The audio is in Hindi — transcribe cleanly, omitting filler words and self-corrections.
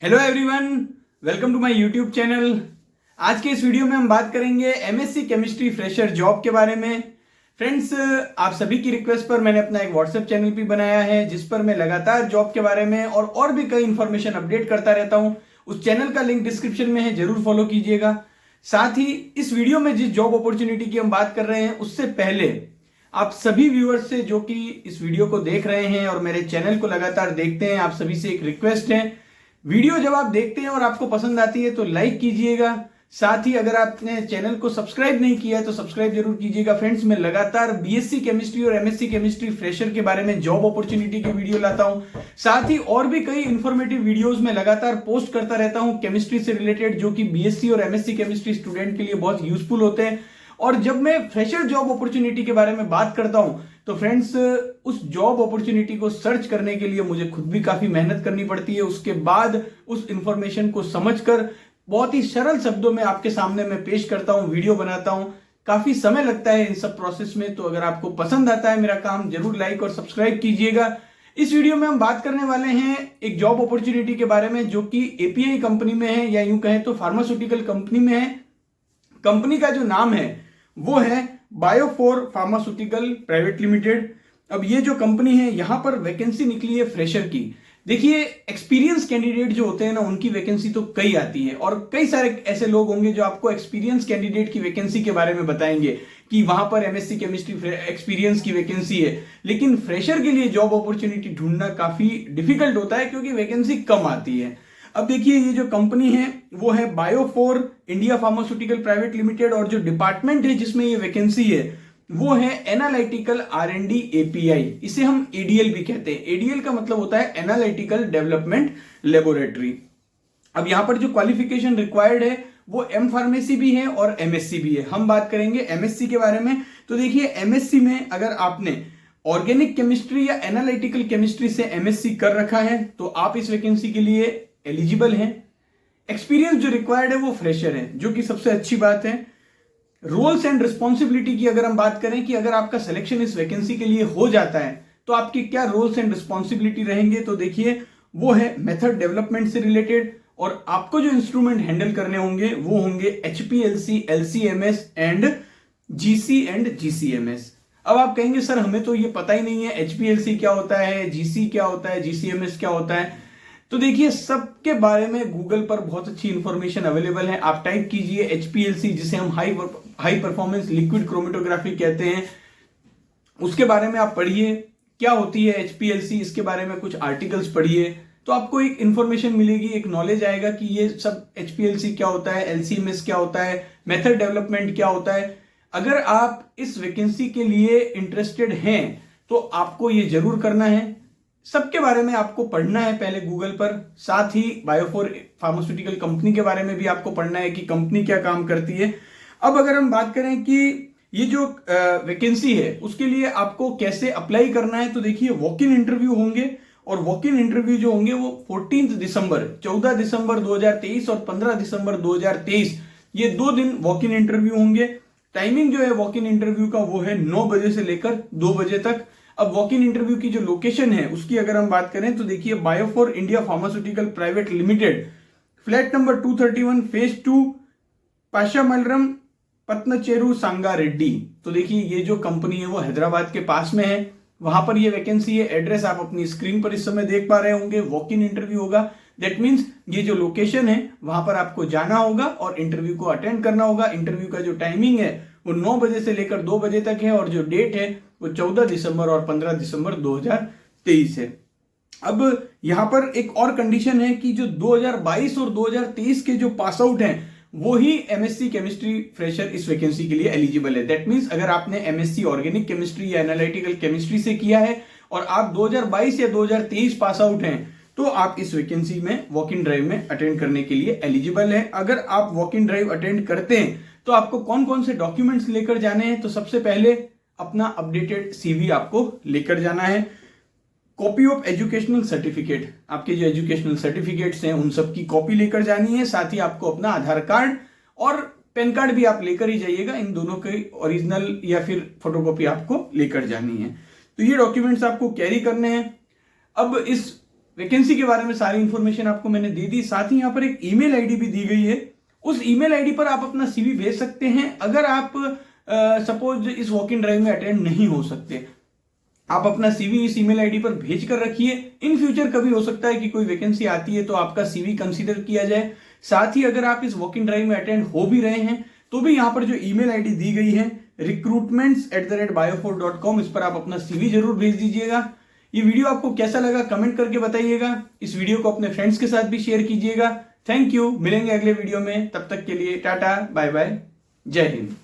Hello everyone, welcome to my YouTube channel. आज के इस वीडियो में हम बात करेंगे एमएससी केमिस्ट्री फ्रेशर जॉब के बारे में। फ्रेंड्स, आप सभी की रिक्वेस्ट पर मैंने अपना एक व्हाट्सएप चैनल भी बनाया है जिस पर मैं लगातार जॉब के बारे में और भी कई इंफॉर्मेशन अपडेट करता रहता हूं। उस चैनल का लिंक डिस्क्रिप्शन में है, जरूर फॉलो कीजिएगा। साथ ही इस वीडियो में जिस जॉब अपॉर्चुनिटी की हम बात कर रहे हैं उससे पहले आप सभी व्यूअर्स से जो कि इस वीडियो को देख रहे हैं और मेरे चैनल को लगातार देखते हैं, आप सभी से एक रिक्वेस्ट है, वीडियो जब आप देखते हैं और आपको पसंद आती है तो लाइक कीजिएगा। साथ ही अगर आपने चैनल को सब्सक्राइब नहीं किया है तो सब्सक्राइब जरूर कीजिएगा। फ्रेंड्स, मैं लगातार बीएससी केमिस्ट्री और एमएससी केमिस्ट्री फ्रेशर के बारे में जॉब अपॉर्चुनिटी की वीडियो लाता हूं। साथ ही और भी कई इंफॉर्मेटिव वीडियोस में लगातार पोस्ट करता रहता हूं केमिस्ट्री से रिलेटेड, जो कि बीएससी और एमएससी केमिस्ट्री स्टूडेंट के लिए बहुत यूजफुल होते हैं। और जब मैं फ्रेशर जॉब अपॉर्चुनिटी के बारे में बात करता हूं तो फ्रेंड्स, उस जॉब अपॉर्चुनिटी को सर्च करने के लिए मुझे खुद भी काफी मेहनत करनी पड़ती है। उसके बाद उस इंफॉर्मेशन को समझकर बहुत ही सरल शब्दों में आपके सामने मैं पेश करता हूं, वीडियो बनाता हूं। काफी समय लगता है इन सब प्रोसेस में, तो अगर आपको पसंद आता है मेरा काम, जरूर लाइक और सब्सक्राइब कीजिएगा। इस वीडियो में हम बात करने वाले हैं एक जॉब अपॉर्चुनिटी के बारे में जो कि एपीआई कंपनी में है, या यूं कहें तो फार्मास्यूटिकल कंपनी में है। कंपनी का जो नाम है वो है बायोफोर फार्मास्यूटिकल प्राइवेट लिमिटेड। अब ये जो कंपनी है, यहां पर वैकेंसी निकली है फ्रेशर की। देखिए, एक्सपीरियंस कैंडिडेट जो होते हैं ना, उनकी वैकेंसी तो कई आती है और कई सारे ऐसे लोग होंगे जो आपको एक्सपीरियंस कैंडिडेट की वैकेंसी के बारे में बताएंगे कि वहां पर एमएससी केमिस्ट्री एक्सपीरियंस की वैकेंसी है। लेकिन फ्रेशर के लिए जॉब अपॉर्चुनिटी ढूंढना काफी डिफिकल्ट होता है क्योंकि वैकेंसी कम आती है। अब देखिए, ये जो कंपनी है वो है बायोफोर इंडिया फार्मास्यूटिकल प्राइवेट लिमिटेड, और जो डिपार्टमेंट है जिसमें ये वैकेंसी है वो है एनालिटिकल आर&डी एपीआई। इसे हम एडीएल भी कहते हैं। एडीएल का मतलब होता है एनालिटिकल डेवलपमेंट लेबोरेटरी। अब यहां पर जो क्वालिफिकेशन रिक्वायर्ड है वो एम फार्मेसी भी है और एमएससी भी है। हम बात करेंगे एमएससी के बारे में। तो देखिए, एमएससी में अगर आपने ऑर्गेनिक केमिस्ट्री या एनालिटिकल केमिस्ट्री से एमएससी कर रखा है तो आप इस वैकेंसी के लिए एलिजिबल हैं। एक्सपीरियंस जो रिक्वायर्ड है वो फ्रेशर है, जो कि सबसे अच्छी बात है। रोल्स एंड रिस्पॉन्सिबिलिटी की अगर हम बात करें कि अगर आपका सिलेक्शन इस वैकेंसी के लिए हो जाता है तो आपकी क्या रोल्स एंड रिस्पॉन्सिबिलिटी रहेंगे, तो देखिए वो है मेथड डेवलपमेंट से रिलेटेड, और आपको जो इंस्ट्रूमेंट हैंडल करने होंगे वो होंगे एचपीएलसी, एलसीएमएस एंड जीसीएमएस। अब आप कहेंगे सर हमें तो ये पता ही नहीं है एचपीएलसी क्या होता है, जीसी क्या होता है, जीसीएमएस क्या होता है। तो देखिए, सबके बारे में गूगल पर बहुत अच्छी इंफॉर्मेशन अवेलेबल है। आप टाइप कीजिए एचपीएलसी, जिसे हम हाई परफॉर्मेंस लिक्विड क्रोमेटोग्राफी कहते हैं, उसके बारे में आप पढ़िए क्या होती है एचपीएलसी। इसके बारे में कुछ आर्टिकल्स पढ़िए तो आपको एक इंफॉर्मेशन मिलेगी, एक नॉलेज आएगा कि ये सब एचपीएलसी क्या होता है, एलसीएमएस क्या होता है, मेथड डेवलपमेंट क्या होता है। अगर आप इस वैकेंसी के लिए इंटरेस्टेड हैं तो आपको ये जरूर करना है। सबके बारे में आपको पढ़ना है पहले गूगल पर। साथ ही बायोफोर फार्मास्यूटिकल कंपनी के बारे में भी आपको पढ़ना है कि कंपनी क्या काम करती है। अब अगर हम बात करें कि ये जो वैकेंसी है उसके लिए आपको कैसे अप्लाई करना है, तो देखिए वॉक इन इंटरव्यू होंगे, और वॉक इन इंटरव्यू जो होंगे वो 14 दिसंबर 14 दिसंबर 2023 और 15 दिसंबर 2023, ये 2 दिन वॉक इन इंटरव्यू होंगे। टाइमिंग जो है वॉक इन इंटरव्यू का वो है 9 बजे से लेकर 2 बजे तक। अब वॉक इन इंटरव्यू की जो लोकेशन है उसकी अगर हम बात करें तो देखिए, Biofor India pharmaceutical private limited, flat number 231, phase 2, Pashamylaram, Patancheru, Sangareddy. तो देखिए, ये जो कंपनी है वो हैदराबाद के पास में है, वहां पर ये वैकेंसी है। एड्रेस आप अपनी स्क्रीन पर इस समय देख पा रहे होंगे। वॉक इन इंटरव्यू होगा, दैट मीन्स ये जो लोकेशन है वहां पर आपको जाना होगा और इंटरव्यू को अटेंड करना होगा। इंटरव्यू का जो टाइमिंग है वो 9 बजे से लेकर 2 बजे तक है, और जो डेट है वो 14 दिसंबर और 15 दिसंबर 2023 है। अब यहां पर एक और कंडीशन है कि जो 2022 और 2023 के जो पास आउट हैं वो ही एमएससी केमिस्ट्री फ्रेशर इस वैकेंसी के लिए एलिजिबल है। दैट मीन्स अगर आपने एमएससी ऑर्गेनिक केमिस्ट्री या एनालिटिकल केमिस्ट्री से किया है और आप 2022 या 2023 पास आउट हैं तो आप इस वैकेंसी में वॉक इन ड्राइव में अटेंड करने के लिए एलिजिबल है। अगर आप वॉक इन ड्राइव अटेंड करते हैं तो आपको कौन कौन से डॉक्यूमेंट्स लेकर जाने हैं, तो सबसे पहले अपना अपडेटेड सीवी आपको लेकर जाना है। कॉपी ऑफ एजुकेशनल सर्टिफिकेट, आपके जो एजुकेशनल सर्टिफिकेट्स हैं उन सब की कॉपी लेकर जानी है। साथ ही आपको अपना आधार कार्ड और पैन कार्ड भी आप लेकर ही जाइएगा। इन दोनों के ओरिजिनल या फिर फोटोकॉपी आपको लेकर जानी है। तो ये डॉक्यूमेंट्स आपको कैरी करने हैं। अब इस वैकेंसी के बारे में सारी इंफॉर्मेशन आपको मैंने दे दी। साथ ही यहाँ पर एक ईमेल आईडी भी दी गई है, उस ईमेल आईडी पर आप अपना सीवी भेज सकते हैं। अगर आप सपोज इस वॉक इन ड्राइव में अटेंड नहीं हो सकते, आप अपना सीवी इस ईमेल आईडी पर भेज कर रखिए। इन फ्यूचर कभी हो सकता है कि कोई वैकेंसी आती है तो आपका सीवी कंसीडर किया जाए। साथ ही अगर आप इस वॉक इन ड्राइव में अटेंड हो भी रहे हैं तो भी यहाँ पर जो ईमेल आईडी दी गई है recruitments@biofor.com, इस पर आप अपना सीवी जरूर भेज दीजिएगा। ये वीडियो आपको कैसा लगा कमेंट करके बताइएगा। इस वीडियो को अपने फ्रेंड्स के साथ भी शेयर कीजिएगा। थैंक यू, मिलेंगे अगले वीडियो में, तब तक के लिए टाटा बाय बाय, जय हिंद।